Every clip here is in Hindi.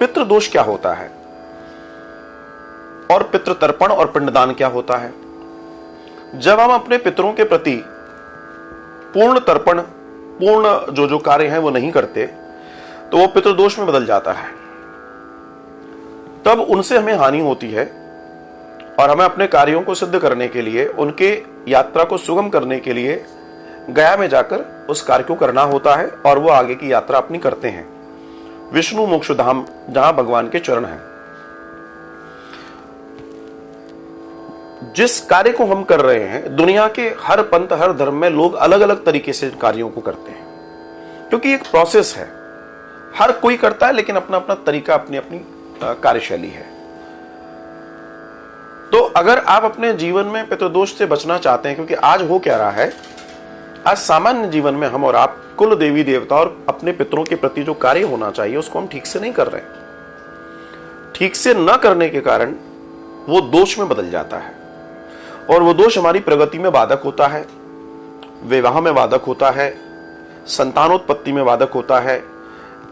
पितृदोष क्या होता है और पितृतर्पण और पिंडदान क्या होता है। जब हम अपने पितरों के प्रति पूर्ण तर्पण, पूर्ण जो कार्य हैं वो नहीं करते तो वो पितृदोष में बदल जाता है। तब उनसे हमें हानि होती है और हमें अपने कार्यों को सिद्ध करने के लिए, उनके यात्रा को सुगम करने के लिए गया में जाकर उस कार्य को करना होता है और वो आगे की यात्रा अपनी करते हैं, विष्णु मोक्ष धाम जहां भगवान के चरण हैं। जिस कार्य को हम कर रहे हैं, दुनिया के हर पंथ, हर धर्म में लोग अलग अलग तरीके से कार्यों को करते हैं, क्योंकि एक प्रोसेस है, हर कोई करता है लेकिन अपना अपना तरीका, अपनी अपनी कार्यशैली है। तो अगर आप अपने जीवन में पितृदोष से बचना चाहते हैं, क्योंकि आज हो क्या रहा है, आज सामान्य जीवन में हम और आप कुल देवी देवता और अपने पितरों के प्रति जो कार्य होना चाहिए उसको हम ठीक से नहीं कर रहे। ठीक से न करने के कारण वो दोष में बदल जाता है और वो दोष हमारी प्रगति में बाधक होता है, विवाह में बाधक होता है, संतानोत्पत्ति में बाधक होता है,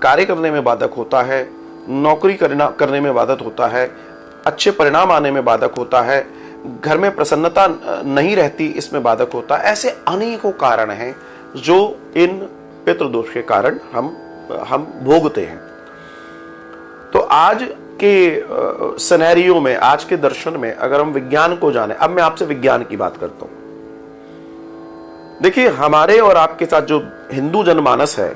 कार्य करने में बाधक होता है, नौकरी करने में बाधक होता है, अच्छे परिणाम आने में बाधक होता है, घर में प्रसन्नता नहीं रहती, इसमें बाधक होता है। ऐसे अनेकों कारण हैं जो इन पितृदोष के कारण हम भोगते हैं। तो आज के सिनेरियो में, आज के दर्शन में अगर हम विज्ञान को जाने, अब मैं आपसे विज्ञान की बात करता हूं। देखिए, हमारे और आपके साथ जो हिंदू जनमानस है,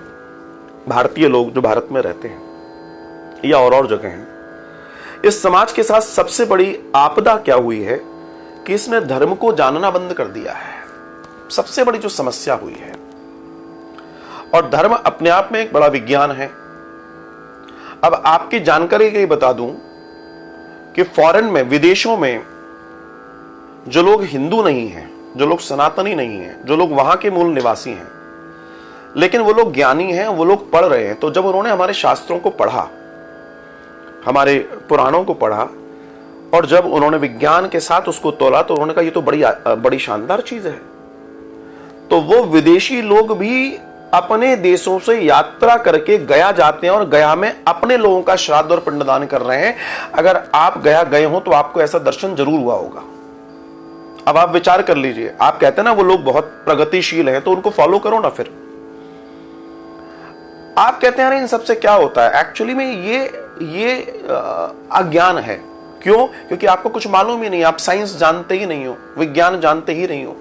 भारतीय लोग जो भारत में रहते हैं या और जगह हैं, इस समाज के साथ सबसे बड़ी आपदा क्या हुई है कि इसने धर्म को जानना बंद कर दिया है। सबसे बड़ी जो समस्या हुई है, और धर्म अपने आप में एक बड़ा विज्ञान है। अब आपकी जानकारी के लिए बता दूं कि फॉरेन में, विदेशों में जो लोग हिंदू नहीं हैं, जो लोग सनातनी नहीं हैं, जो लोग वहां के मूल निवासी हैं, लेकिन वो लोग ज्ञानी हैं, वो लोग पढ़ रहे हैं, तो जब उन्होंने हमारे शास्त्रों को पढ़ा, हमारे पुराणों को पढ़ा, और जब उन्होंने विज्ञान के साथ उसको तोला, तो उन्होंने कहा ये तो बड़ी शानदार चीज है। तो वो विदेशी लोग भी अपने देशों से यात्रा करके गया जाते हैं और गया में अपने लोगों का श्राद्ध और पिंडदान कर रहे हैं। अगर आप गया गए हो तो आपको ऐसा दर्शन जरूर हुआ होगा। अब आप विचार कर लीजिए, आप कहते हैं ना वो लोग बहुत प्रगतिशील हैं, तो उनको फॉलो करो ना। फिर आप कहते हैं अरे इन सबसे क्या होता है, एक्चुअली में ये अज्ञान है। क्यों? क्योंकि आपको कुछ मालूम ही नहीं, आप साइंस जानते ही नहीं हो, विज्ञान जानते ही नहीं हो,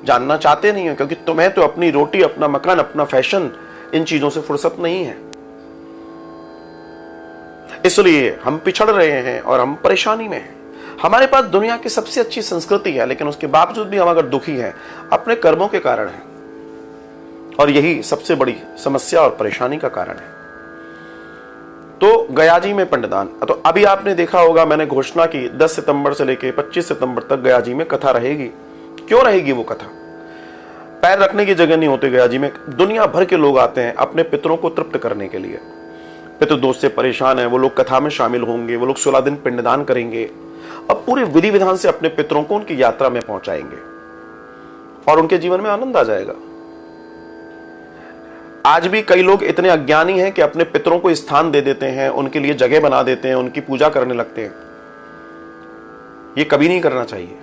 जानना चाहते नहीं हो, क्योंकि तुम्हें तो अपनी रोटी, अपना मकान, अपना फैशन, इन चीजों से फुर्सत नहीं है। इसलिए हम पिछड़ रहे हैं और हम परेशानी में हैं। हमारे पास दुनिया की सबसे अच्छी संस्कृति है, लेकिन उसके बावजूद भी हम अगर दुखी हैं, अपने कर्मों के कारण है, और यही सबसे बड़ी समस्या और परेशानी का कारण है। तो गया जी में पिंडदान, तो अभी आपने देखा होगा, मैंने घोषणा की 10 सितंबर से लेकर 25 सितंबर तक गया जी में कथा रहेगी। क्यों रहेगी वो कथा? पैर रखने की जगह नहीं होती गया जी में। दुनिया भर के लोग आते हैं अपने पितरों को तृप्त करने के लिए। पितृदोष से परेशान है वो लोग, कथा में शामिल होंगे, वो लोग 16 दिन पिंडदान करेंगे, अब पूरे विधि विधान से अपने पितरों को उनकी यात्रा में पहुंचाएंगे और उनके जीवन में आनंद आ जाएगा। आज भी कई लोग इतने अज्ञानी हैं कि अपने पितरों को स्थान दे देते हैं, उनके लिए जगह बना देते हैं, उनकी पूजा करने लगते हैं। ये कभी नहीं करना चाहिए,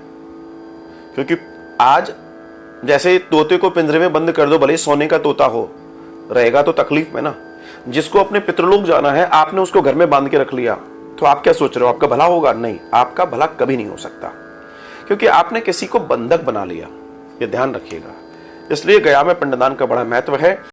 क्योंकि आज जैसे तोते को पिंजरे में बंद कर दो, भले सोने का तोता हो, रहेगा तो तकलीफ में ना। जिसको अपने पितृलोक जाना है, आपने उसको घर में बांध के रख लिया, तो आप क्या सोच रहे हो आपका भला होगा? नहीं, आपका भला कभी नहीं हो सकता, क्योंकि आपने किसी को बंधक बना लिया। ये ध्यान रखिएगा। इसलिए गया में पिंडदान का बड़ा महत्व है।